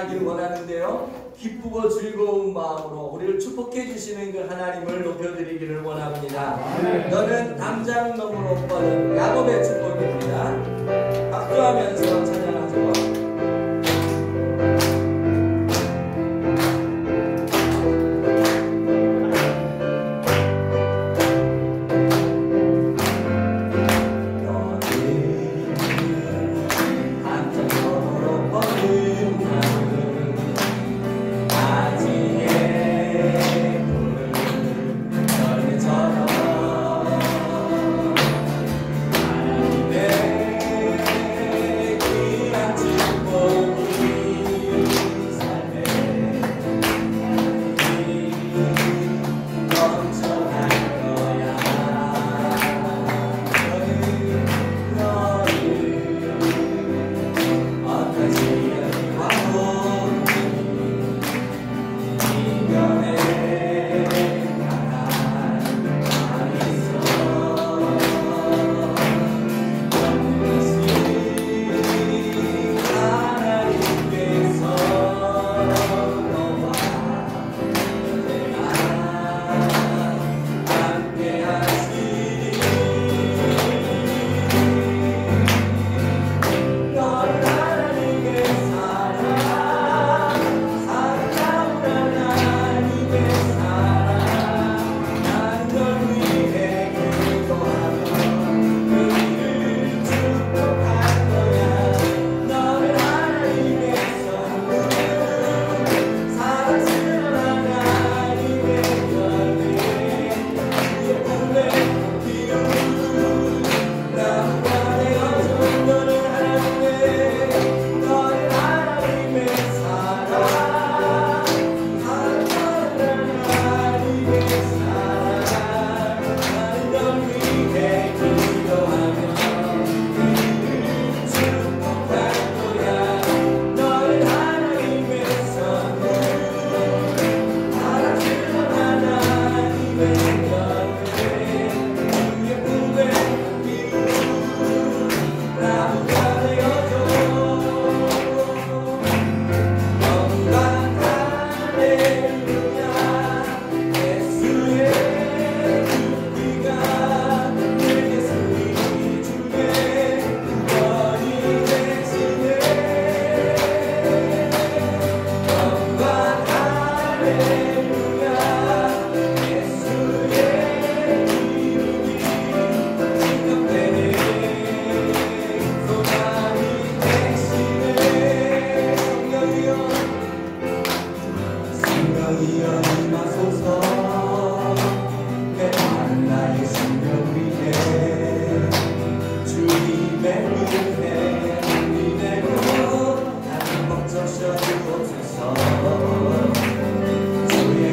나아가기를 원하는데요. 기쁘고 즐거운 마음으로 우리를 축복해 주시는 그 하나님을 높여드리기를 원합니다. 너는 당장 너무 높아진 야곱의 축복입니다. 박수하면서 찬양하죠. 주의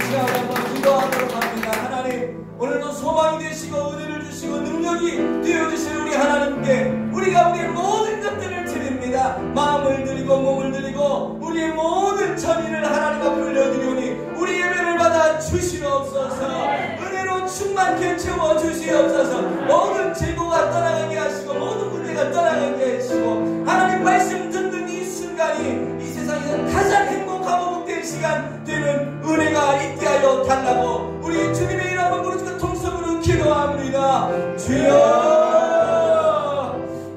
시간을 한번 기도하도록 합니다. 하나님, 오늘도 소망이 되시고 은혜를 주시고 능력이 되어주신 우리 하나님께 우리가 우리의 모든 것들을 드립니다. 마음을 드리고 몸을 드리고 우리의 모든 천의를 하나님 앞에 올려드리오니 우리 예배를 받아 주시옵소서. 은혜로 충만케 채워주시옵소서. 모든 재고가 떠나가게 하시고 모든 문제가 떠나가게 하시고 하나님 말씀 듣는 이 순간이 이 세상에서 가장 행복하고 복된 시간 되는 은혜가 있게 하여 달라고 우리 주님의 이름을 부르짖고 통성으로 기도합니다. 주여,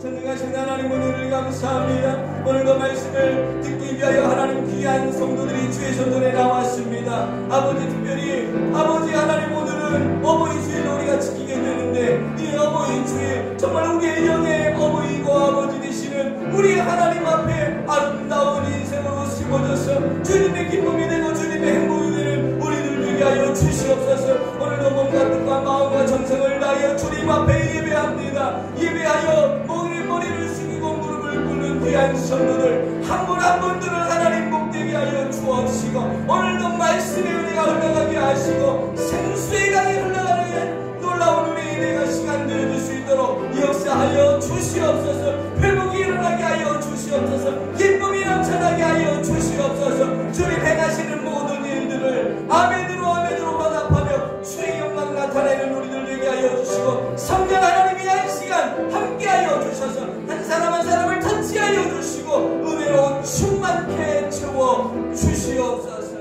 전능하신 하나님 은혜를 감사합니다. 오늘도 말씀을 듣기 위하여 하나님 귀한 성도들이 주의 전전에 나왔습니다. 아버지, 특별히 아버지 하나님, 오늘은 어버이 주일을 우리가 지키게 되는데 이 어버이 주일 정말 우리의 영의 어버이고 아버지 되시는 우리 하나님 앞에 아름다운 인생으로 심어져서 주님의 기쁨이 되고 주님의 행복이 되는 우리들 되게 하여 주시옵소서. 오늘도 몸과 뜻과 마음과 정성을 다하여 주님 앞에 예배합니다. 예배하여 머리를 숙이고 무릎을 꿇는 귀한 성도들 한 분 한 분들을 하나님 복되게 하여 주옵시고 오늘도 말씀의 은혜가 흘러가게 하시고 생수의 강이 흘러가는 놀라운 은혜의 내가 시간 되어줄 수 있도록 역사하여 주시옵소서. 회복이 일어나게 하여 주시옵소서. 기쁨이 넘쳐나게 하여 주시옵소서. 주님 행하시는 모든 일들을 아멘으로 아멘으로 받아하며 주의 영광 나타내는 우리들 되게 하여 주시고 성령 하나님이 한 시간 함께 하여 주셔서 한 사람 한 사람을 터치하여 주시고 은혜로 충만케 채워 주시옵소서.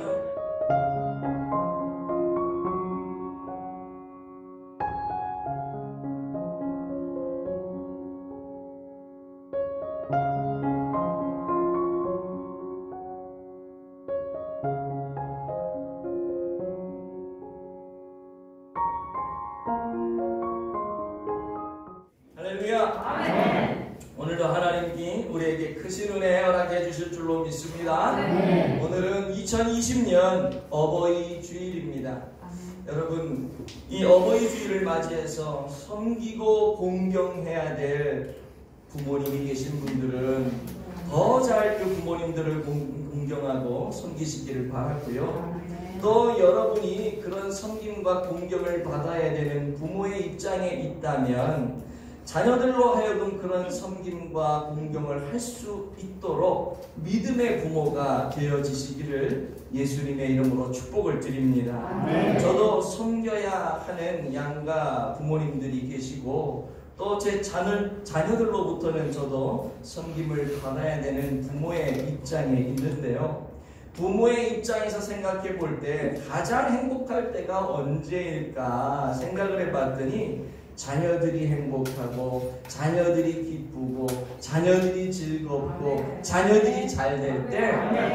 오늘도 하나님이 우리에게 크신 은혜 허락해 주실 줄로 믿습니다. 오늘은 2020년 어버이 주일입니다. 여러분, 이 어버이 주일을 맞이해서 섬기고 공경해야 될 부모님이 계신 분들은 더 잘 그 부모님들을 공경하고 섬기시기를 바라고요. 또 여러분이 그런 섬김과 공경을 받아야 되는 부모의 입장에 있다면 자녀들로 하여금 그런 섬김과 공경을 할 수 있도록 믿음의 부모가 되어지시기를 예수님의 이름으로 축복을 드립니다. 저도 섬겨야 하는 양가 부모님들이 계시고 또 제 자녀들로부터는 저도 섬김을 받아야 되는 부모의 입장에 있는데요. 부모의 입장에서 생각해 볼 때 가장 행복할 때가 언제일까 생각을 해봤더니 자녀들이 행복하고 자녀들이 기쁘고 자녀들이 즐겁고 자녀들이 잘 될 때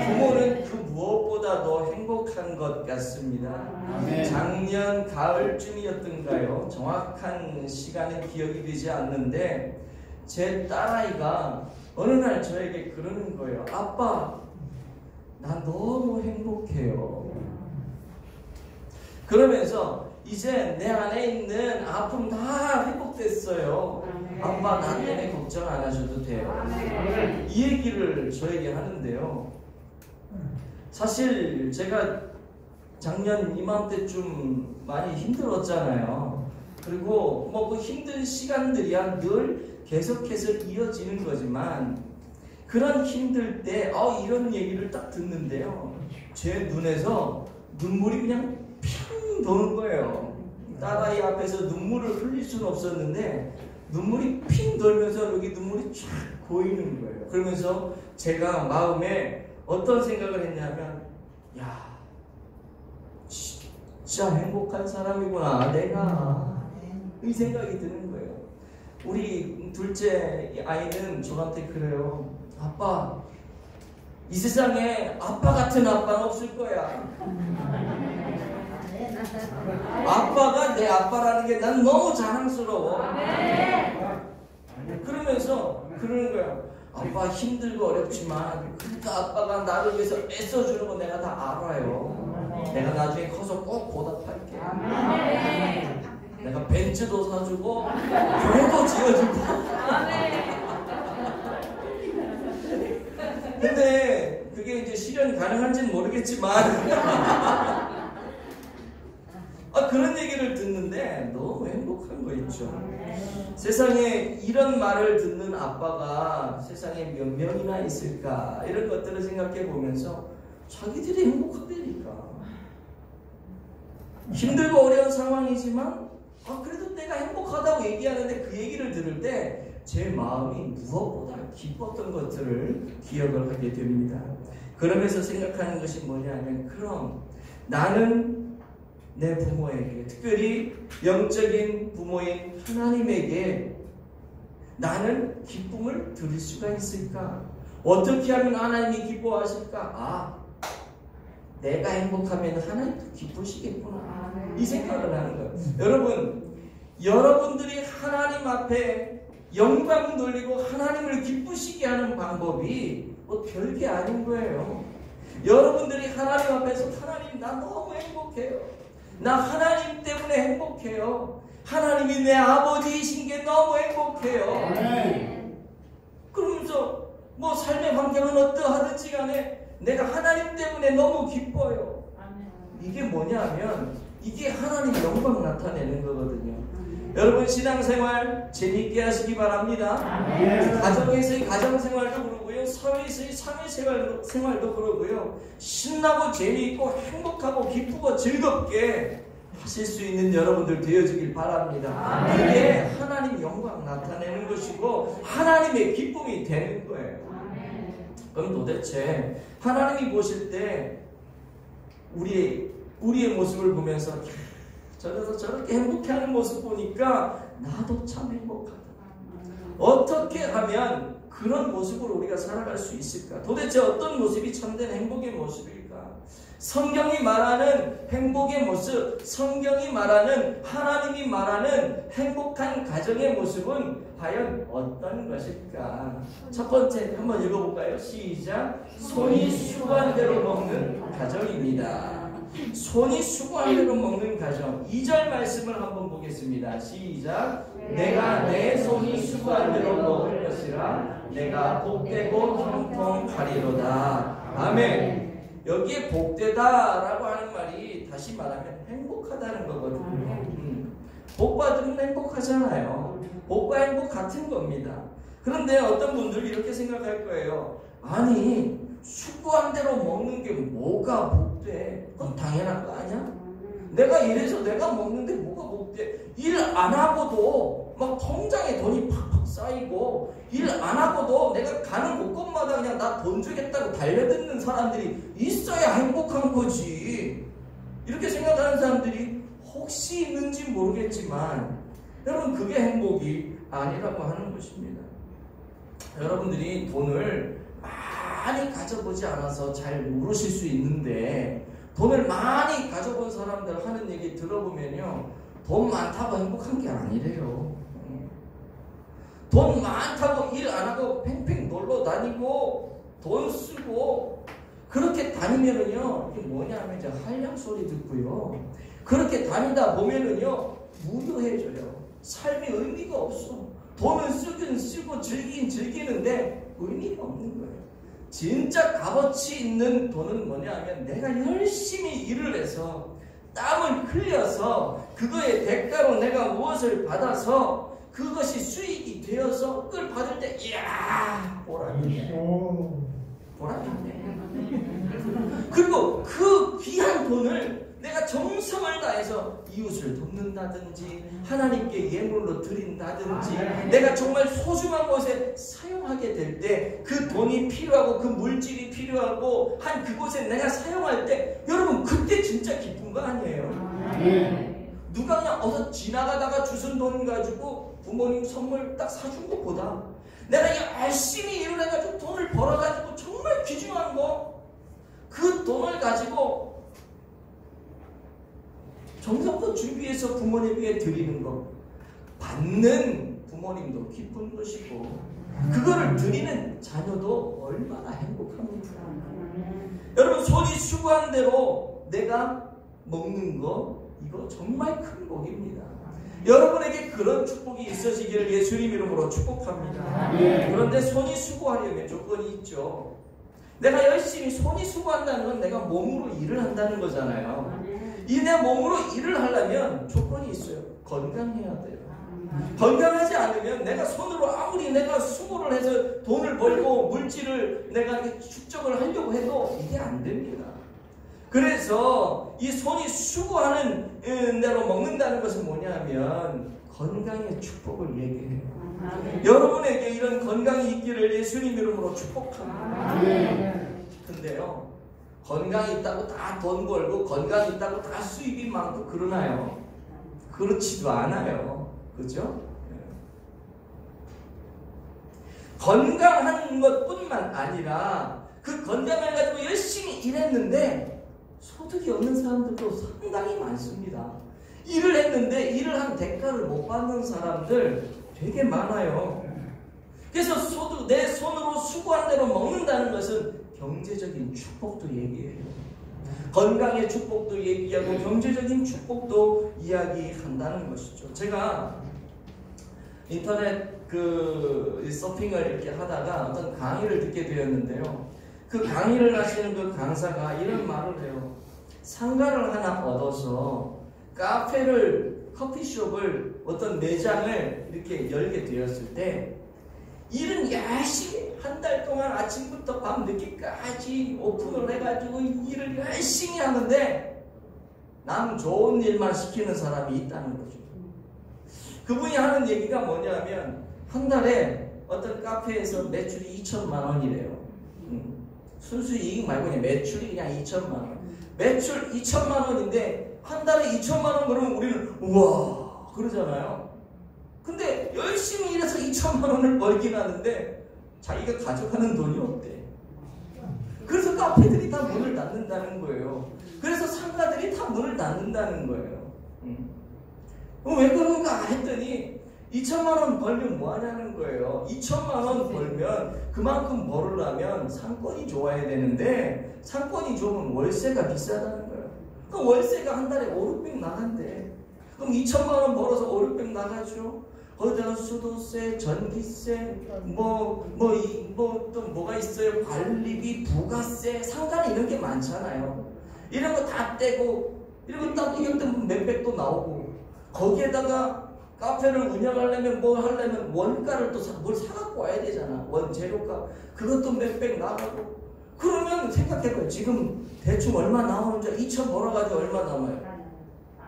부모는 그 무엇보다도 행복한 것 같습니다. 작년 가을쯤이었던가요? 정확한 시간은 기억이 되지 않는데 제 딸아이가 어느 날 저에게 그러는 거예요. 아빠, 나 너무 행복해요. 그러면서 이제 내 안에 있는 아픔 다 회복됐어요. 아빠, 나 때문에 걱정 안 하셔도 돼요. 이 얘기를 저에게 하는데요. 사실 제가 작년 이맘때쯤 많이 힘들었잖아요. 그리고 뭐 그 힘든 시간들이야 늘 계속해서 이어지는 거지만 그런 힘들 때 이런 얘기를 딱 듣는데요. 제 눈에서 눈물이 그냥 핑 도는 거예요. 딸아이 앞에서 눈물을 흘릴 수는 없었는데 눈물이 핑 돌면서 여기 눈물이 쫙 고이는 거예요. 그러면서 제가 마음에 어떤 생각을 했냐면, 야, 진짜 행복한 사람이구나 내가. 이 생각이 드는 거예요. 우리 둘째 아이는 저한테 그래요. 아빠, 이 세상에 아빠 같은 아빠는 없을 거야. 아빠가 내 아빠라는 게 난 너무 자랑스러워. 그러면서 그러는 거야. 아빠 힘들고 어렵지만 그러니까 아빠가 나를 위해서 애써주는 거 내가 다 알아요. 내가 나중에 커서 꼭 보답할게. 내가 벤츠도 사주고 교회도 지어주고. 근데 그게 이제 실현 가능한지는 모르겠지만 아빠가 그런 얘기를 듣는데 너무 행복한 거 있죠. 세상에 이런 말을 듣는 아빠가 세상에 몇 명이나 있을까, 이런 것들을 생각해 보면서 자기들이 행복하다니까. 힘들고 어려운 상황이지만 그래도 내가 행복하다고 얘기하는데 그 얘기를 들을 때 제 마음이 무엇보다 기뻤던 것들을 기억을 하게 됩니다. 그러면서 생각하는 것이 뭐냐면, 그럼 나는 내 부모에게, 특별히 영적인 부모인 하나님에게 나는 기쁨을 드릴 수가 있을까? 어떻게 하면 하나님이 기뻐하실까? 내가 행복하면 하나님도 기쁘시겠구나, 이 생각을 하는 거예요. 여러분들이 하나님 앞에 영광 돌리고 하나님을 기쁘시게 하는 방법이 별게 아닌 거예요. 여러분들이 하나님 앞에서, 하나님 나 너무 행복해요, 나 하나님 때문에 행복해요, 하나님이 내 아버지이신 게 너무 행복해요. 그러면서 삶의 환경은 어떠하든지 간에 내가 하나님 때문에 너무 기뻐요. 이게 뭐냐면 이게 하나님 영광 나타내는 거거든요. 여러분, 신앙생활 재미있게 하시기 바랍니다. 가정에서의 가정생활도 그러고요, 사회에서의 사회생활도 그러고요, 신나고 재미있고 행복하고 기쁘고 즐겁게 하실 수 있는 여러분들 되어주길 바랍니다. 그게 하나님 영광 나타내는 것이고 하나님의 기쁨이 되는 거예요. 그럼 도대체 하나님이 보실 때 우리의 모습을 보면서 저렇게 행복해하는 모습 보니까 나도 참 행복하다, 어떻게 하면 그런 모습으로 우리가 살아갈 수 있을까? 도대체 어떤 모습이 참된 행복의 모습일까? 성경이 말하는 행복의 모습, 성경이 말하는, 하나님이 말하는 행복한 가정의 모습은 과연 어떤 것일까? 첫 번째 한번 읽어볼까요? 시작. 손이 수고한 대로 먹는 가정입니다. 손이 수고한 대로 먹는 가정. 2절 말씀을 한번 보겠습니다. 시작. 내가 내 손이 수고한 대로 먹을 것이라 내가 복되고 형통하리로다. 아멘. 여기에 복되다라고 하는 말이 다시 말하면 행복하다는 거거든요. 복받으면 행복하잖아요. 복과 행복 같은 겁니다. 그런데 어떤 분들이 이렇게 생각할 거예요. 아니, 수고한 대로 먹는 게 뭐가 복돼? 그건 당연한 거 아니야? 내가 이래서 내가 먹는데 뭐가 복돼? 일 안 하고도 막 통장에 돈이 팍팍 쌓이고, 일 안 하고도 내가 가는 곳곳마다 그냥 나 돈 주겠다고 달려드는 사람들이 있어야 행복한 거지. 이렇게 생각하는 사람들이 혹시 있는지 모르겠지만, 여러분, 그게 행복이 아니라고 하는 것입니다. 여러분들이 돈을 많이 가져보지 않아서 잘 모르실 수 있는데, 돈을 많이 가져본 사람들 하는 얘기 들어보면요, 돈 많다고 행복한 게 아니래요. 돈 많다고 일 안 하고 팽팽 놀러 다니고 돈 쓰고 그렇게 다니면은요, 이게 뭐냐면 이제 한량 소리 듣고요, 그렇게 다니다 보면은요 무료해져요. 삶에 의미가 없어. 돈은 쓰긴 쓰고 즐긴 즐기는데 의미가 없는 거예요. 진짜 값어치 있는 돈은 뭐냐면 내가 열심히 일을 해서 땀을 흘려서 그거의 대가로 내가 무엇을 받아서 그것이 수익이 되어서 그걸 받을 때 이야 보람이네. 보람이네. 그리고 그 귀한 돈을 내가 정성을 다해서 이웃을 돕는다든지 하나님께 예물로 드린다든지 내가 정말 소중한 곳에 사용하게 될 때 그 돈이 필요하고 그 물질이 필요하고 한 그곳에 내가 사용할 때 여러분 그때 진짜 기쁜 거 아니에요? 누가 그냥 어서 지나가다가 주신 돈 가지고 부모님 선물 딱 사준 것보다 내가 열심히 일을 해가지고 돈을 벌어가지고 정말 귀중한 거 그 돈을 가지고 정성껏 준비해서 부모님에게 드리는 거 받는 부모님도 기쁜 것이고 그거를 드리는 자녀도 얼마나 행복합니까? 여러분 손이 수고한 대로 내가 먹는 거 이거 정말 큰 복입니다. 여러분에게 그런 축복이 있으시기를 예수님 이름으로 축복합니다. 그런데 손이 수고하려면 조건이 있죠. 내가 열심히 손이 수고한다는 건 내가 몸으로 일을 한다는 거잖아요. 이 내 몸으로 일을 하려면 조건이 있어요. 건강해야 돼요. 건강하지 않으면 내가 손으로 아무리 내가 수고를 해서 돈을 벌고 물질을 내가 축적을 하려고 해도 이게 안 됩니다. 그래서 이 손이 수고하는 대로 먹는다는 것은 뭐냐면 건강의 축복을 얘기해요. 여러분에게 이런 건강이 있기를 예수님 이름으로 축복합니다. 근데요, 건강이 있다고 다 돈 벌고 건강이 있다고 다 수입이 많고 그러나요? 그렇지도 않아요. 그죠? 건강한 것뿐만 아니라 그 건강을 가지고 열심히 일했는데 소득이 없는 사람들도 상당히 많습니다. 일을 했는데 일을 한 대가를 못 받는 사람들 되게 많아요. 그래서 내 손으로 수고한 대로 먹는다는 것은 경제적인 축복도 얘기해요. 건강의 축복도 얘기하고 경제적인 축복도 이야기한다는 것이죠. 제가 인터넷 서핑을 이렇게 하다가 어떤 강의를 듣게 되었는데요. 그 강의를 하시는 그 강사가 이런 말을 해요. 상가를 하나 얻어서 커피숍을 어떤 매장을 이렇게 열게 되었을 때 일은 열심히 한 달 동안 아침부터 밤 늦게까지 오픈을 해가지고 일을 열심히 하는데 남 좋은 일만 시키는 사람이 있다는 거죠. 그분이 하는 얘기가 뭐냐면 한 달에 어떤 카페에서 매출이 2천만 원이래요. 순수 이익 말고 그냥 매출이 그냥 2천만 원. 매출 2천만 원인데 한 달에 2천만 원 그러면 우리는 우와 그러잖아요. 근데 열심히 일해서 2천만 원을 벌긴 하는데 자기가 가져가는 돈이 없대. 그래서 카페들이 다 문을 닫는다는 거예요. 그래서 상가들이 다 문을 닫는다는 거예요. 왜 그런가 했더니 2천만 원 벌면 뭐 하냐는 거예요. 2천만 원 벌면 그만큼 벌으려면 상권이 좋아야 되는데 상권이 좋으면 월세가 비싸다는 거예요. 그럼 월세가 한 달에 5, 600 나간대. 그럼 2천만 원 벌어서 5, 600 나가죠. 거기다가 수도세, 전기세, 또 뭐가 있어요? 관리비, 부가세, 상가는 이런 게 많잖아요. 이런 거 다 떼고 이런 거 딱 이것도 몇백도 나오고 거기에다가 카페를 운영하려면 뭐 하려면 원가를 또 뭘 사갖고 와야 되잖아. 원재료가 그것도 몇백 나가고 그러면 생각해봐요. 지금 대충 얼마 나오는지 2천 벌어가지고 얼마 남아요?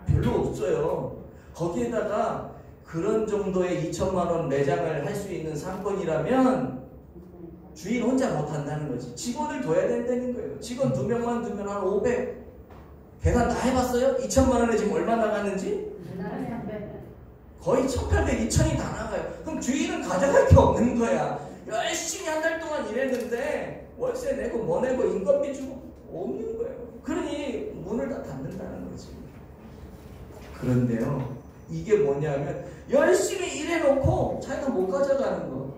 별로 없어요. 거기에다가 그런 정도의 2천만 원 매장을 할 수 있는 상권이라면 주인 혼자 못한다는 거지. 직원을 둬야 된다는 거예요. 직원 2명만 두면 한 500. 계산 다 해봤어요? 2천만 원에 지금 얼마 나갔는지? 거의 1,800, 2천이 다 나가요. 그럼 주인은 가져갈 게 없는 거야. 열심히 한 달 동안 일했는데 월세 내고 뭐 내고 인건비 주고 없는 거예요. 그러니 문을 다 닫는다는 거지. 그런데요, 이게 뭐냐면 열심히 일해놓고 자기가 못 가져가는 거.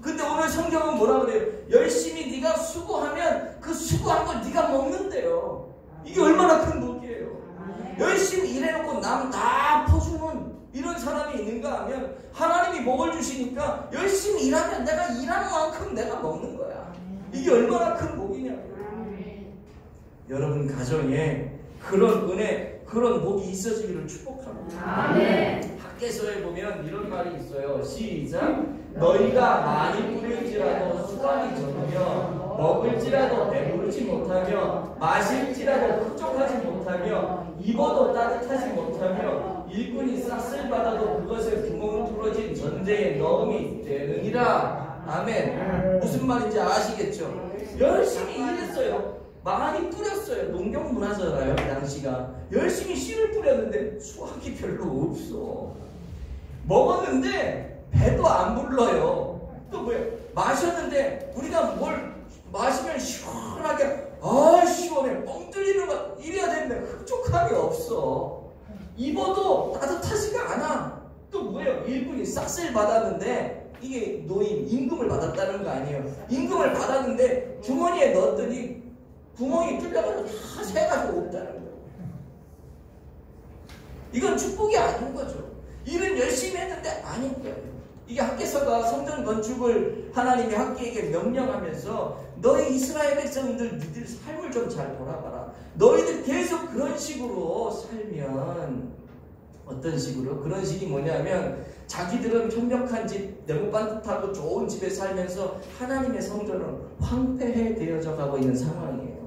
근데 오늘 성경은 뭐라 그래요? 열심히 네가 수고하면 그 수고한 걸 네가 먹는데요. 이게 얼마나 큰 복이에요. 열심히 일해놓고 남 다 퍼주는 이런 사람이 있는가 하면 하나님이 복을 주시니까 열심히 일하면 내가 일한 만큼 내가 먹는 거야. 이게 얼마나 큰 복이냐고요. 여러분 가정에 그런 은혜, 그런 복이 있어지기를 축복합니다. 학개서에 보면 이런 말이 있어요. 시작. 너희가 많이 뿌릴지라도 수확이 적으며 먹을지라도 배부르지 못하며 마실지라도 흡족하지 못하며 입어도 따뜻하지 못하며 일꾼이 싹쓸 받아도 그것에 구멍을 뚫어진 전제에 넣음이 되느니라. 아멘. 무슨 말인지 아시겠죠? 열심히 일했어요. 많이 뿌렸어요. 농경 문화잖아요. 그 당시가. 열심히 씨를 뿌렸는데 수확이 별로 없어. 먹었는데 배도 안 불러요. 또 뭐예요? 마셨는데 우리가 뭘 마시면 시원하게 시원해 뻥 뚫리는 거 이래야 되는데 흡족함이 없어. 입어도 따뜻하지가 않아. 또 뭐예요? 일꾼이 싹쓸 받았는데 이게 노임 임금을 받았다는 거 아니에요. 임금을 받았는데 주머니에 넣었더니 구멍이 뚫려가지고 다 새가지고 없다는 거예요. 이건 축복이 아닌 거죠. 일은 열심히 했는데 아닌 거예요. 이게 학개서가 성전 건축을 하나님이 학개에게 명령하면서 너희 이스라엘 백성들 니들 삶을 좀 잘 돌아봐라. 너희들 계속 그런 식으로 살면 어떤 식으로? 그런 식이 뭐냐면 자기들은 편벽한 집, 너무 반듯하고 좋은 집에 살면서 하나님의 성전은 황폐해 되어져 가고 있는 상황이에요.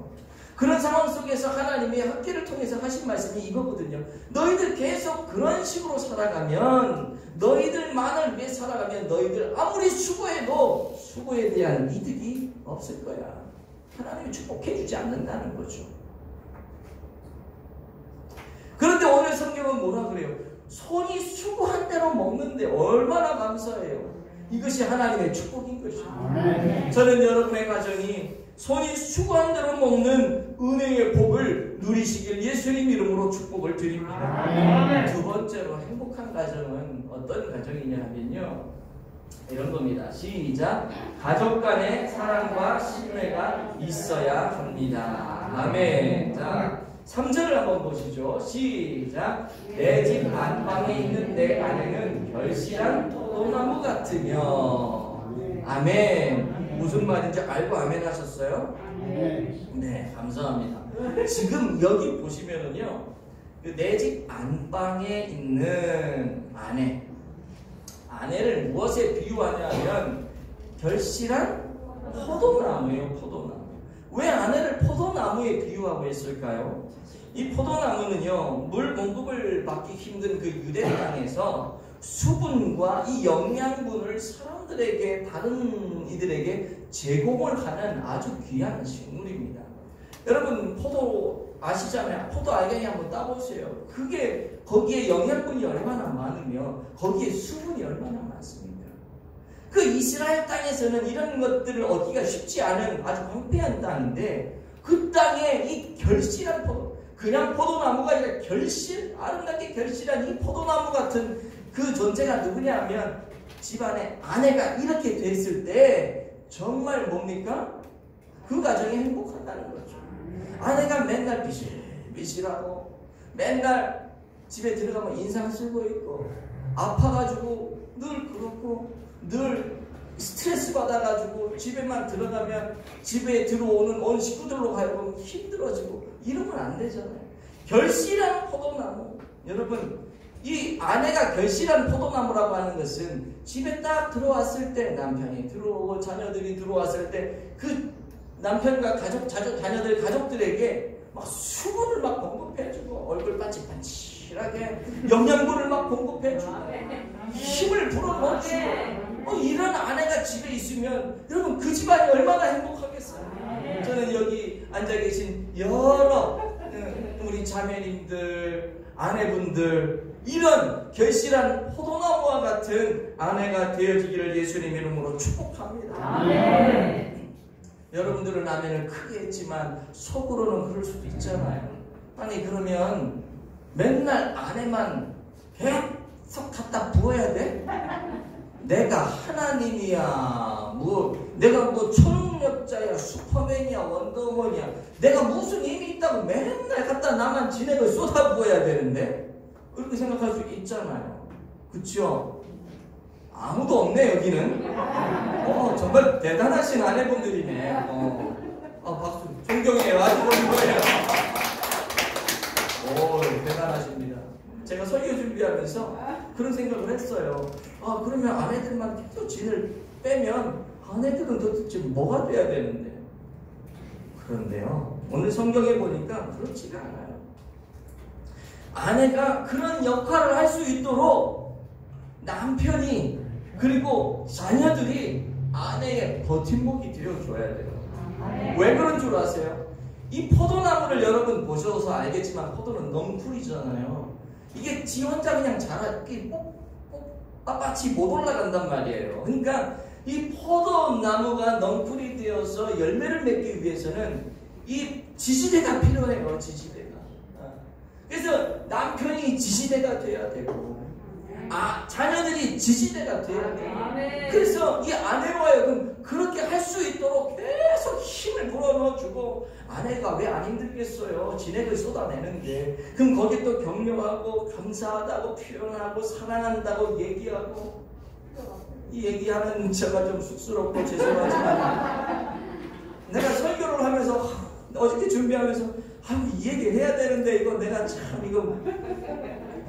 그런 상황 속에서 하나님이 학기를 통해서 하신 말씀이 이거거든요. 너희들 계속 그런 식으로 살아가면, 너희들만을 위해 살아가면 너희들 아무리 수고해도 수고에 대한 이득이 없을 거야. 하나님이 축복해 주지 않는다는 거죠. 그런데 오늘 성경은 뭐라 그래요? 손이 수고한 대로 먹는데 얼마나 감사해요. 이것이 하나님의 축복인 것이죠. 저는 여러분의 가정이 손이 수고한 대로 먹는 은혜의 복을 누리시길 예수님 이름으로 축복을 드립니다. 두 번째로 행복한 가정은 어떤 가정이냐 하면요, 이런 겁니다. 시작. 가족 간의 사랑과 신뢰가 있어야 합니다. 아멘. 자, 3절을 한번 보시죠. 시작. 내 집 안방에 있는 내 아내는 결실한 포도나무 같으며. 아멘. 무슨 말인지 알고 아멘 하셨어요? 네, 감사합니다. 지금 여기 보시면은요, 내 집 안방에 있는 아내를 무엇에 비유하냐면 결실한 포도나무예요. 포도나무. 왜 아내를 포도나무에 비유하고 있을까요? 이 포도나무는요, 물 공급을 받기 힘든 그 유대 땅에서 수분과 이 영양분을 사람들에게, 다른 이들에게 제공을 하는 아주 귀한 식물입니다. 여러분, 포도 아시잖아요. 포도 알갱이 한번 따보세요. 그게 거기에 영양분이 얼마나 많으며 거기에 수분이 얼마나 많습니까? 그 이스라엘 땅에서는 이런 것들을 얻기가 쉽지 않은 아주 황폐한 땅인데, 그 땅에 이 결실한 포도, 그냥 포도나무가 아니라 아름답게 결실한 이 포도나무 같은 그 존재가 누구냐 하면 집안에 아내가 이렇게 됐을 때 정말 뭡니까? 그 가정이 행복하다는 거죠. 아내가 맨날 비실비실하고 맨날 집에 들어가면 인상 쓰고 있고 아파가지고 늘 그렇고 늘 스트레스 받아가지고 집에만 들어가면 집에 들어오는 온 식구들로 하여금 힘들어지고 이러면 안 되잖아요. 결실한 포도나무. 여러분, 이 아내가 결실한 포도나무라고 하는 것은 집에 딱 들어왔을 때, 남편이 들어오고 자녀들이 들어왔을 때 그 남편과 자녀들 가족들에게 막 수분을 막 공급해주고 얼굴 반질반질하게 영양분을 막 공급해주고 힘을 불어넣어주고 이런 아내가 집에 있으면 여러분 그 집안이 얼마나 행복하겠어요. 저는 여기 앉아 계신 여러 우리 자매님들, 아내분들, 이런 결실한 포도나무와 같은 아내가 되어지기를 예수님 이름으로 축복합니다. 아멘. 여러분들은 아멘을 크게 했지만 속으로는 그럴 수도 있잖아요. 아니 그러면 맨날 아내만 계속 갖다 부어야 돼? 내가 하나님이야, 내가 초능력자야, 슈퍼맨이야, 원더우먼이야, 내가 무슨 힘이 있다고 맨날 갖다 나만 진액을 쏟아부어야 되는데? 그렇게 생각할 수 있잖아요. 그쵸? 아무도 없네 여기는. 정말 대단하신 아내분들이네. 박수. 존경해요. 아주 존경해요. 대단하십니다. 제가 설교 준비하면서 그런 생각을 했어요. 그러면 아내들만 계속 진을 빼면 아내들은 도대체 뭐가 돼야 되는데? 그런데요, 오늘 성경에 보니까 그렇지가 않아요. 아내가 그런 역할을 할 수 있도록 남편이 그리고 자녀들이 아내의 버팀목이 되어줘야 돼요. 왜 그런 줄 아세요? 이 포도나무를 여러분 보셔서 알겠지만 포도는 넝쿨이잖아요. 이게 지 혼자 그냥 자라기 빳빳이 못 올라간단 말이에요. 그러니까 이 포도나무가 넝쿨이 되어서 열매를 맺기 위해서는 이 지지대가 필요해요. 지지대가. 그래서 남편이 지지대가 돼야 되고 자녀들이 지지대가 돼야 돼요. 그래서 이 아내와 하여금 그렇게 할 수 있도록 계속 힘을 불어넣어주고, 아내가 왜 안 힘들겠어요? 진액을 쏟아내는데. 그럼 거기 또 격려하고 감사하다고 표현하고 사랑한다고 얘기하고. 이 얘기하는 제가 좀 쑥스럽고 죄송하지만 내가 설교를 하면서 어저께 준비하면서 이 얘기 해야 되는데 이거 내가 참 이거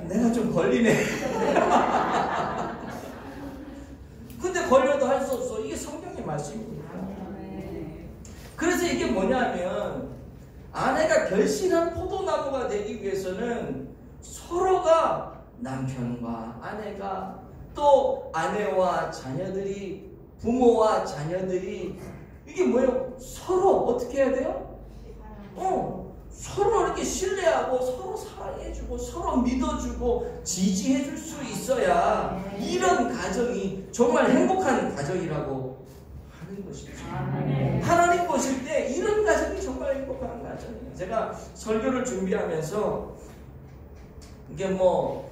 내가 좀 걸리네. 근데 걸려도 할 수 없어. 이게 성경의 말씀입니다. 그래서 이게 뭐냐면 아내가 결실한 포도나무가 되기 위해서는 서로가 남편과 아내가 또 아내와 자녀들이 부모와 자녀들이 이게 뭐예요? 서로 어떻게 해야 돼요? 서로 이렇게 신뢰하고 서로 사랑해주고 서로 믿어주고 지지해줄 수 있어야 이런 가정이 정말 행복한 가정이라고 하는 것이죠. 하나님 보실 때 이런 가정이 정말 행복한 가정이에요. 제가 설교를 준비하면서 이게 뭐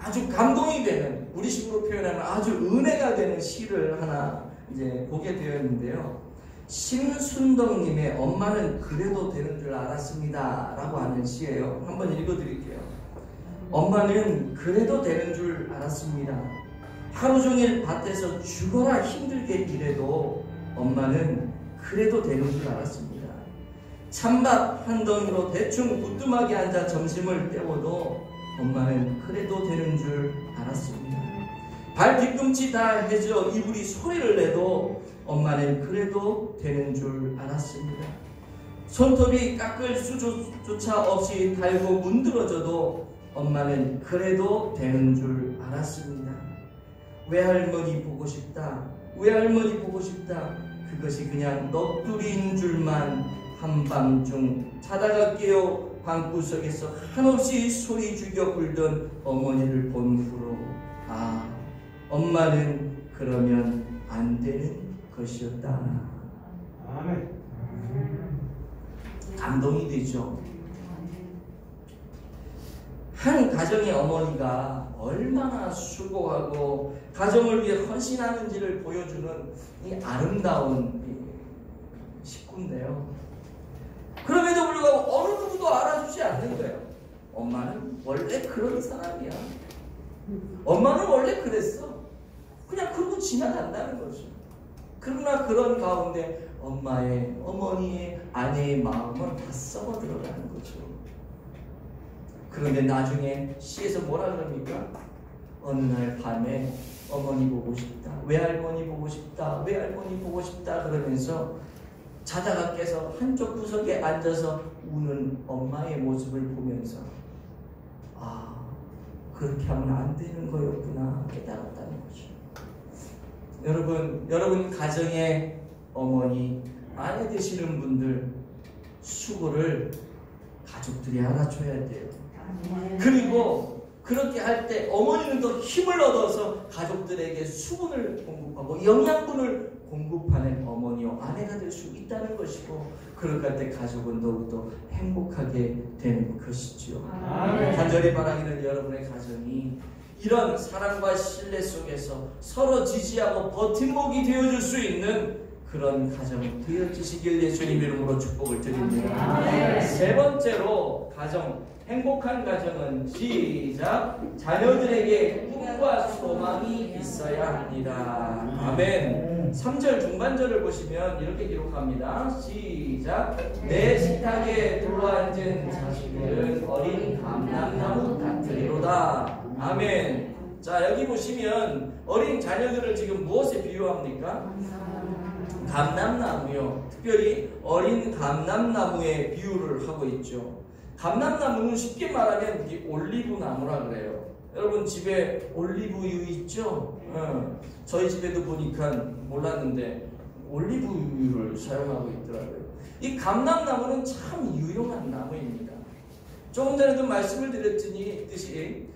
아주 감동이 되는, 우리식으로 표현하면 아주 은혜가 되는 시를 하나 이제 보게 되었는데요. 심순덕님의 엄마는 그래도 되는 줄 알았습니다 라고 하는 시예요. 한번 읽어드릴게요. 엄마는 그래도 되는 줄 알았습니다. 하루 종일 밭에서 죽어라 힘들게 일해도 엄마는 그래도 되는 줄 알았습니다. 찬밥 한 덩이로 대충 부뚜막에 앉아 점심을 때워도 엄마는 그래도 되는 줄 알았습니다. 발 뒤꿈치 다 해져 이불이 소리를 내도 엄마는 그래도 되는 줄 알았습니다. 손톱이 깎을 수조차 없이 달고 문드러져도 엄마는 그래도 되는 줄 알았습니다. 외할머니 보고 싶다, 외할머니 보고 싶다, 그것이 그냥 넋두리인 줄만 한밤중 자다가 깨어 방구석에서 한없이 소리 죽여 울던 어머니를 본 후로 엄마는 그러면 안 되는 것이었다. 아멘. 감동이 되죠. 한 가정의 어머니가 얼마나 수고하고 가정을 위해 헌신하는지를 보여주는 이 아름다운 식구인데요. 그럼에도 불구하고 어느 누구도 알아주지 않는 거예요. 엄마는 원래 그런 사람이야. 엄마는 원래 그랬어. 그냥 그러고 지나간다는 거죠. 그러나 그런 가운데 어머니의 아내의 마음은 다 썩어 들어가는 거죠. 그런데 나중에 시에서 뭐라 그럽니까? 어느 날 밤에 어머니 보고 싶다, 외할머니 보고 싶다, 외할머니 보고 싶다 그러면서 자다가 깨서 한쪽 구석에 앉아서 우는 엄마의 모습을 보면서 그렇게 하면 안 되는 거였구나 깨달았다는 거죠. 여러분 가정의 어머니, 아내 되시는 분들 수고를 가족들이 알아줘야 돼요. 그리고 그렇게 할 때 어머니는 더 힘을 얻어서 가족들에게 수분을 공급하고 영양분을 공급하는 어머니와 아내가 될 수 있다는 것이고, 그럴 때 가족은 더욱더 행복하게 되는 것이죠. 간절히 바라기는 여러분의 가정이 이런 사랑과 신뢰 속에서 서로 지지하고 버팀목이 되어줄 수 있는 그런 가정 되어주시길 예수님 이름으로 축복을 드립니다. 세 번째로 가정, 행복한 가정은 시작! 자녀들에게 꿈과 소망이 있어야 합니다. 아멘. 3절 중반절을 보시면 이렇게 기록합니다. 시작! 내 식탁에 둘러앉은 자식들은 어린 감람나무 같으리로다. 아멘. 자, 여기 보시면 어린 자녀들을 지금 무엇에 비유합니까? 감람나무요. 특별히 어린 감람나무에 비유를 하고 있죠. 감람나무는 쉽게 말하면 이게 올리브나무라 그래요. 여러분 집에 올리브유 있죠? 저희 집에도 보니까 몰랐는데 올리브유를 사용하고 있더라고요. 이 감람나무는 참 유용한 나무입니다. 조금 전에도 말씀을 드렸듯이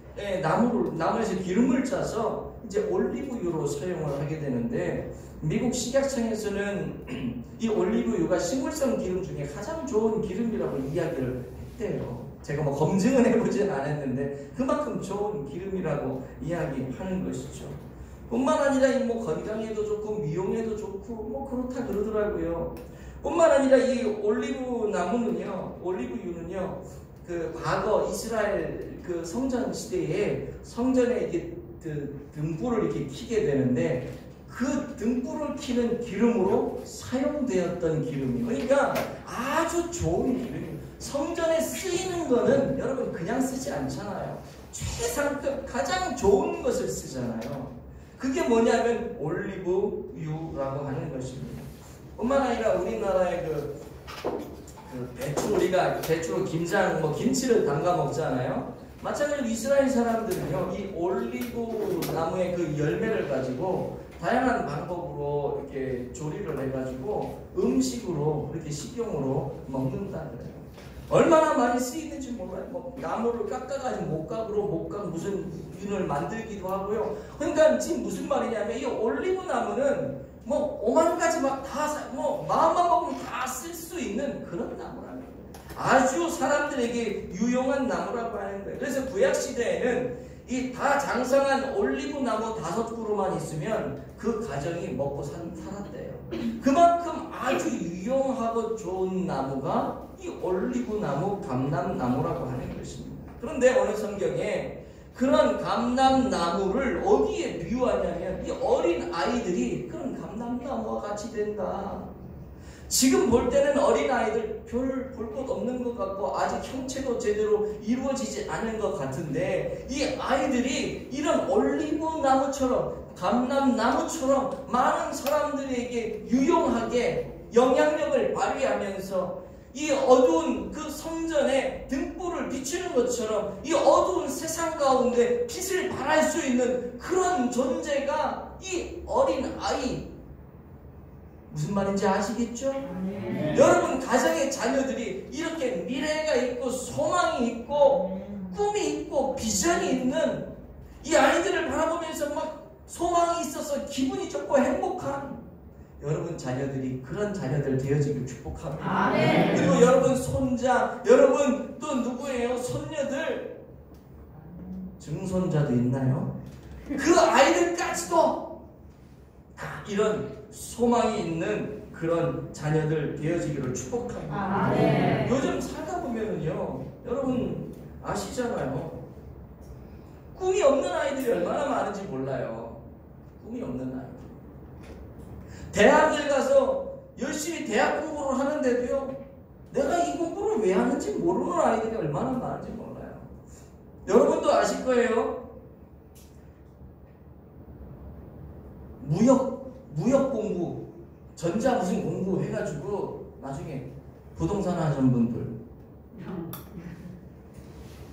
나무에서 기름을 짜서 이제 올리브유로 사용을 하게 되는데, 미국 식약청에서는 이 올리브유가 식물성 기름 중에 가장 좋은 기름이라고 이야기를 했대요. 제가 뭐 검증은 해보진 않았는데 그만큼 좋은 기름이라고 이야기하는 것이죠. 뿐만 아니라 뭐 건강에도 좋고 미용에도 좋고 뭐 그렇다 그러더라고요. 뿐만 아니라 이 올리브유는요, 그 과거 이스라엘 그 성전 시대에 성전에 이게 그 등불을 이렇게 켜게 되는데, 그 등불을 켜는 기름으로 사용되었던 기름이에요. 그러니까 아주 좋은 기름이에요. 성전에 쓰이는 거는 여러분 그냥 쓰지 않잖아요. 최상급 가장 좋은 것을 쓰잖아요. 그게 뭐냐면 올리브유라고 하는 것입니다. 뿐만 아니라 우리나라의 그 배추, 우리가 배추로 김장, 김치를 담가 먹잖아요. 마찬가지로 이스라엘 사람들은요, 이 올리브 나무의 그 열매를 가지고 다양한 방법으로 이렇게 조리를 해가지고 음식으로, 이렇게 식용으로 먹는다는 거예요. 얼마나 많이 쓰이는지 몰라요. 뭐 나무를 깎아가지고 목각 무슨 윤을 만들기도 하고요. 그러니까 지금 무슨 말이냐면 이 올리브 나무는 뭐 오만 가지 막 다 마음만 먹으면 다 쓸 수 있는 그런 나무라는 거예요. 아주 사람들에게 유용한 나무라고 하는 거예요. 그래서 구약 시대에는 이 다 장성한 올리브 나무 5그루만 있으면 그 가정이 먹고 살았대요. 그만큼 아주 유용하고 좋은 나무가 이 올리브 나무, 감람나무라고 하는 것입니다. 그런데 오늘 성경에 그런 감람나무를 어디에 비유하냐면 이 어린 아이들이 그런 감람나무와 같이 된다. 지금 볼 때는 어린 아이들 별 볼 것 없는 것 같고 아직 형체도 제대로 이루어지지 않은 것 같은데 이 아이들이 이런 올리브 나무처럼 감람나무처럼 많은 사람들에게 유용하게 영향력을 발휘하면서 이 어두운 그 성전에 등불을 비추는 것처럼 이 어두운 세상 가운데 빛을 발할 수 있는 그런 존재가 이 어린 아이. 무슨 말인지 아시겠죠? 네. 여러분 가정의 자녀들이 이렇게 미래가 있고 소망이 있고 꿈이 있고 비전이 있는 이 아이들을 바라보면서 막 소망이 있어서 기분이 좋고 행복한 여러분 자녀들이 그런 자녀들 되어지길 축복합니다. 네. 그리고 여러분 손자, 여러분 또 누구예요? 손녀들, 증손자도 있나요? 그 아이들까지도 다 이런 소망이 있는 그런 자녀들 되어지기를 축복합니다. 네. 요즘 살다 보면은요, 여러분 아시잖아요. 꿈이 없는 아이들이 얼마나 많은지 몰라요. 꿈이 없는 아이들. 대학을 가서 열심히 대학 공부를 하는데도요, 내가 이 공부를 왜 하는지 모르는 아이들이 얼마나 많은지 몰라요. 여러분도 아실 거예요. 무역 공부, 전자 무슨 공부 해가지고 나중에 부동산 하시는 분들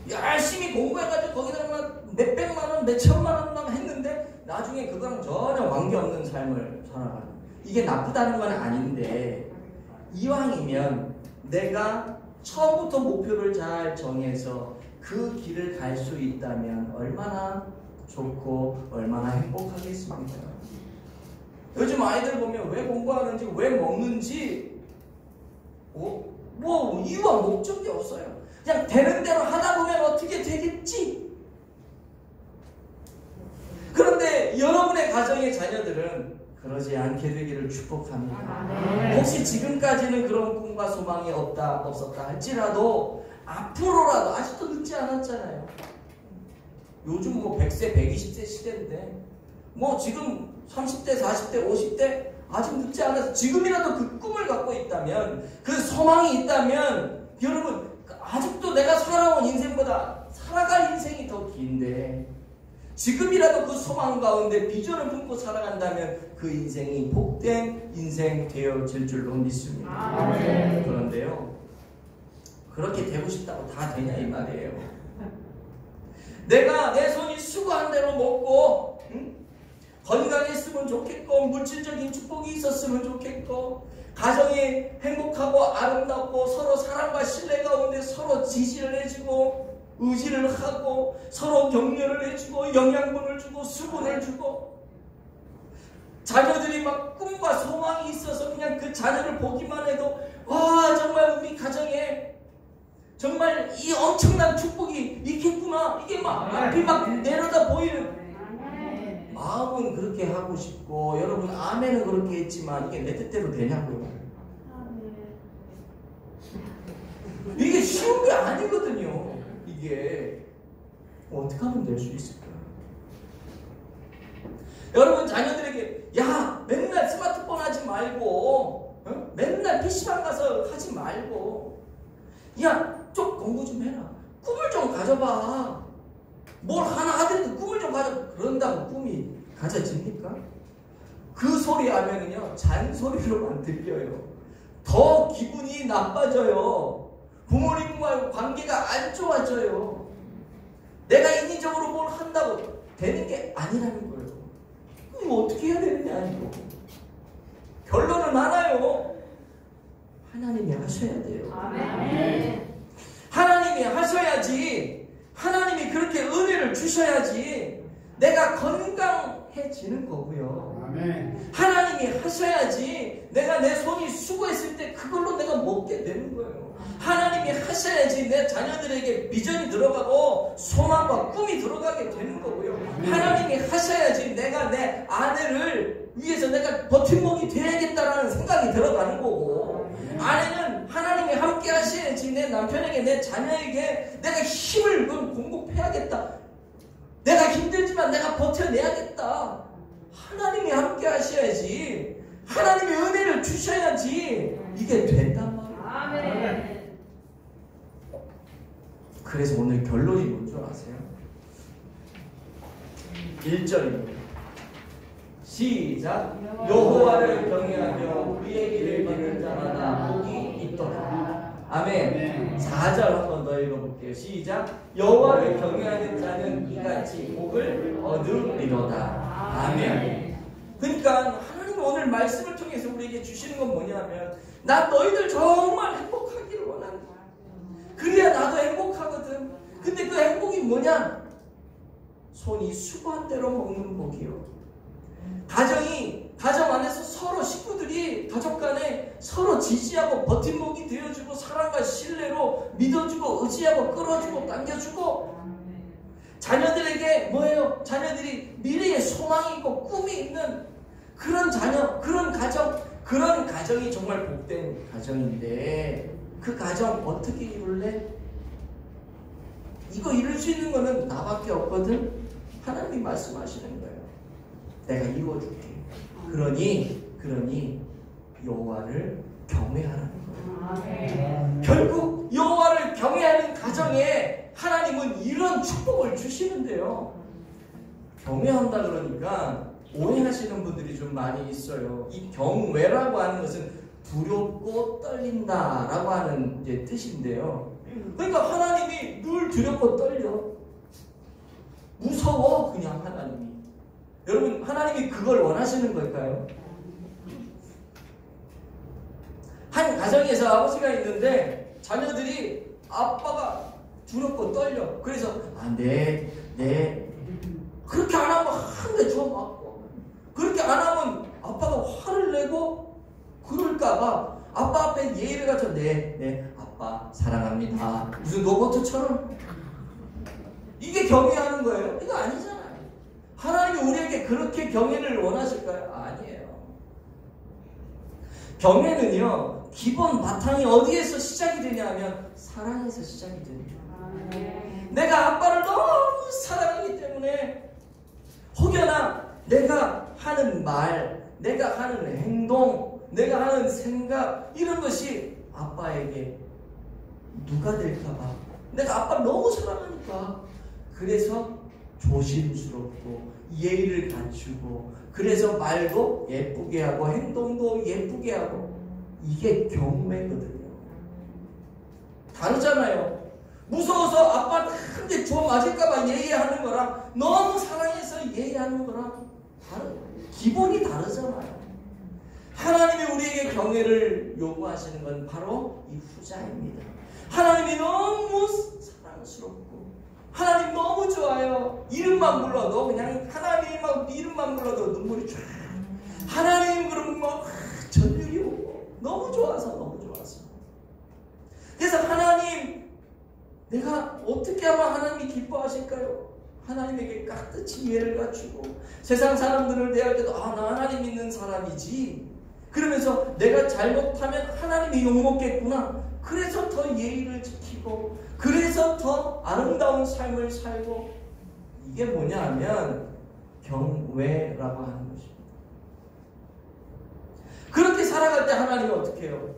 열심히 공부해가지고 거기다가 몇백만 원, 몇천만 원만 했는데 나중에 그거랑 전혀 관계없는 삶을 살아가는. 이게 나쁘다는 건 아닌데 이왕이면 내가 처음부터 목표를 잘 정해서 그 길을 갈 수 있다면 얼마나 좋고 얼마나 행복하겠습니까? 요즘 아이들 보면 왜 공부하는지 왜 먹는지 뭐 이유와 목적이 없어요. 그냥 되는 대로 하다 보면 어떻게 되겠지? 그런데 여러분의 가정의 자녀들은 그러지 않게 되기를 축복합니다. 혹시 지금까지는 그런 꿈과 소망이 없었다 할지라도 앞으로라도 아직도 늦지 않았잖아요. 요즘 뭐 100세, 120세 시대인데 뭐 지금 30대, 40대, 50대 아직 늦지 않아서 지금이라도 그 꿈을 갖고 있다면 그 소망이 있다면 여러분 아직도 내가 살아온 인생보다 살아갈 인생이 더 긴데 지금이라도 그 소망 가운데 비전을 품고 살아간다면 그 인생이 복된 인생 되어질 줄로 믿습니다. 그런데요, 그렇게 되고 싶다고 다 되냐 이 말이에요. 내가 내 손이 수고한 대로 먹고 건강했으면 좋겠고 물질적인 축복이 있었으면 좋겠고 가정이 행복하고 아름답고 서로 사랑과 신뢰 가운데 서로 지지를 해주고 의지를 하고 서로 격려를 해주고 영양분을 주고 수분을 주고 자녀들이 막 꿈과 소망이 있어서 그냥 그 자녀를 보기만 해도 와 정말 우리 가정에 정말 이 엄청난 축복이 있겠구나 이게 막 앞이 막 내려다 보이는 마음은 그렇게 하고 싶고 여러분 아멘은 그렇게 했지만 이게 내 뜻대로 되냐고요. 이게 쉬운 게 아니거든요. 이게 어떻게 하면 될 수 있을까? 여러분 자녀들에게 야 맨날 스마트폰 하지 말고 맨날 PC방 가서 하지 말고 야 좀 공부 좀 해라. 꿈을 좀 가져봐. 뭘 하나 하더라도 꿈을 좀 가져. 그런다고 꿈이 가져집니까? 그 소리 하면은요 잔소리로만 들려요. 더 기분이 나빠져요. 부모님과의 관계가 안 좋아져요. 내가 인위적으로 뭘 한다고 되는 게 아니라는 거예요. 그럼 어떻게 해야 되느냐 이거. 결론은 하나요. 하나님이 하셔야 돼요. 아멘. 하나님이 하셔야지. 하나님이 그렇게 은혜를 주셔야지 내가 건강해지는 거고요. 아멘. 하나님이 하셔야지 내가 내 손이 수고했을 때 그걸로 내가 먹게 되는 거예요. 하나님이 하셔야지 내 자녀들에게 비전이 들어가고 소망과 꿈이 들어가게 되는 거고요. 하나님이 하셔야지 내가 내 아내를 위해서 내가 버팀목이 돼야겠다라는 생각이 들어가는 거고, 아내는 하나님이 함께 하셔야지 내 남편에게 내 자녀에게 내가 힘을 공급해야겠다. 내가 힘들지만 내가 버텨내야겠다. 하나님이 함께 하셔야지, 하나님이 은혜를 주셔야지 이게 된단 말이에요. 아멘. 그래서 오늘 결론이 뭔 줄 아세요? 1절입니다. 시작. 여호와를 경외하며 그의 길을 걷는 자마다 복이 있도다. 아멘. 4절 한 번 더 읽어볼게요. 시작. 여호와를 경외하는 자는 이같이 복을 얻으리로다. 아멘. 그러니까 하나님 오늘 말씀을 통해서 우리에게 주시는 건 뭐냐면, 난 너희들 정말 행복하기를 원한다. 그래야 나도 행복하거든. 근데 그 행복이 뭐냐? 손이 수고한 대로 먹는 복이요. 가정 안에서 서로 식구들이 가족 간에 서로 지지하고 버팀목이 되어주고 사랑과 신뢰로 믿어주고 의지하고 끌어주고 당겨주고, 자녀들에게 뭐예요? 자녀들이 미래에 소망이 있고 꿈이 있는 그런 자녀, 그런 가정이 정말 복된 가정인데, 그 가정 어떻게 이룰래? 이거 이룰 수 있는 거는 나밖에 없거든. 하나님이 말씀하시는 거예요. 내가 이루어줄게. 그러니 여호와를 경외하라는 거예요. 결국 여호와를 경외하는 가정에 하나님은 이런 축복을 주시는데요. 경외한다 그러니까 오해하시는 분들이 좀 많이 있어요. 이 경외라고 하는 것은 두렵고 떨린다라고 하는 이제 뜻인데요. 그러니까 하나님이 늘 두렵고 떨려. 무서워 그냥 하나님이. 여러분 하나님이 그걸 원하시는 걸까요? 한 가정에서 아버지가 있는데 자녀들이 아빠가 두렵고 떨려. 그래서 네 그렇게 안 하면 한 대 줘 맞고, 그렇게 안 하면 아빠가 화를 내고 그럴까봐 아빠 앞에 예의를 갖춰 네 아빠 사랑합니다. 무슨 로봇처럼. 이게 경외하는 거예요? 이거 아니잖아요. 하나님이 우리에게 그렇게 경외를 원하실까요? 아니에요. 경외는요, 기본 바탕이 어디에서 시작이 되냐 하면 사랑에서 시작이 됩니다. 내가 아빠를 너무 사랑하기 때문에 혹여나 내가 하는 말, 내가 하는 행동, 내가 하는 생각, 이런 것이 아빠에게 누가 될까봐, 내가 아빠를 너무 사랑하니까 그래서 조심스럽고 예의를 갖추고, 그래서 말도 예쁘게 하고 행동도 예쁘게 하고, 이게 경외거든요. 다르잖아요. 무서워서 아빠한테 한 대 줘 맞을까봐 예의하는 거랑 너무 사랑해서 예의하는 거랑 기본이 다르잖아요. 하나님이 우리에게 경외를 요구하시는 건 바로 이 후자입니다. 하나님이 너무 사랑스럽고 하나님 너무 좋아요. 이름만 불러도 그냥 하나님하고 이름만 불러도 눈물이 쫙. 하나님 그러면 막 전율이 오고 너무 좋아서. 그래서 하나님, 내가 어떻게 하면 하나님이 기뻐하실까요? 하나님에게 깍듯이 이해를 갖추고 세상 사람들을 대할 때도 나 하나님 믿는 사람이지, 그러면서 내가 잘못하면 하나님이 욕먹겠구나, 그래서 더 예의를 지키고 그래서 더 아름다운 삶을 살고, 이게 뭐냐 하면 경외라고 하는 것입니다. 그렇게 살아갈 때 하나님은 어떻게 해요?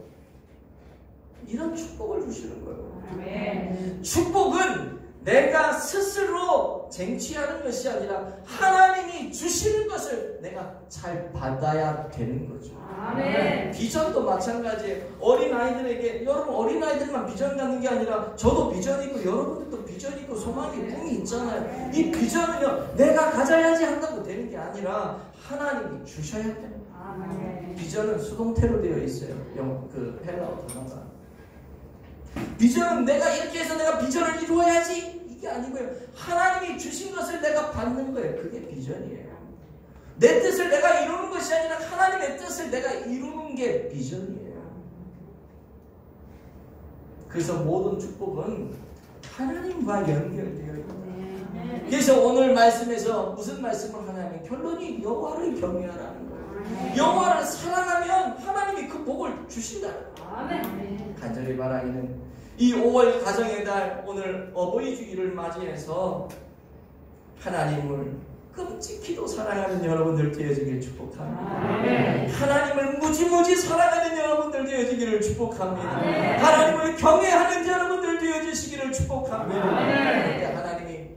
이런 축복을 주시는 거예요. 아멘. 축복은 내가 스스로 쟁취하는 것이 아니라 하나님이 주시는 것을 내가 잘 받아야 되는 거죠. 아멘. 비전도 마찬가지예요. 어린아이들에게, 여러분 어린아이들만 비전 갖는 게 아니라 저도 비전이 있고 여러분들도 비전이 있고 소망이 꿈이 있잖아요. 이 비전은요 내가 가져야지 한다고 되는 게 아니라 하나님이 주셔야 돼요. 아멘. 비전은 수동태로 되어 있어요. 그 헬라어 단어가. 비전은 내가 이렇게 해서 내가 비전을 이루어야지 이게 아니고요. 하나님이 주신 것을 내가 받는 거예요. 그게 비전이에요. 내 뜻을 내가 이루는 것이 아니라 하나님의 뜻을 내가 이루는 게 비전이에요. 그래서 모든 축복은 하나님과 연결되어 있다. 그래서 오늘 말씀에서 무슨 말씀을 하냐면 결론이 여호와를 경외하라는 거예요. 여호와를 사랑하면 하나님이 그 복을 주신다는 거예요. 아멘. 간절히 바라기는 이 5월 가정의 달 오늘 어버이 주기를 맞이해서 하나님을 끔찍히도 사랑하는 여러분들 되어지기를 축복합니다. 아멘. 하나님을 무지무지 사랑하는 여러분들 되어지기를 축복합니다. 아멘. 하나님을 경외하는 여러분들 되어지시기를 축복합니다. 아멘. 하나님이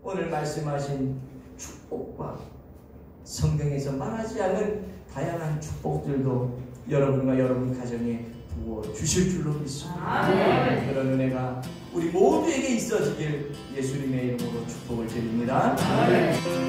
오늘 말씀하신 축복과 성경에서 말하지 않은 다양한 축복들도 여러분과 여러분 가정에 부어 주실 줄로 믿습니다. 아멘. 그런 은혜가 우리 모두에게 있어지길 예수님의 이름으로 축복을 드립니다. 아멘.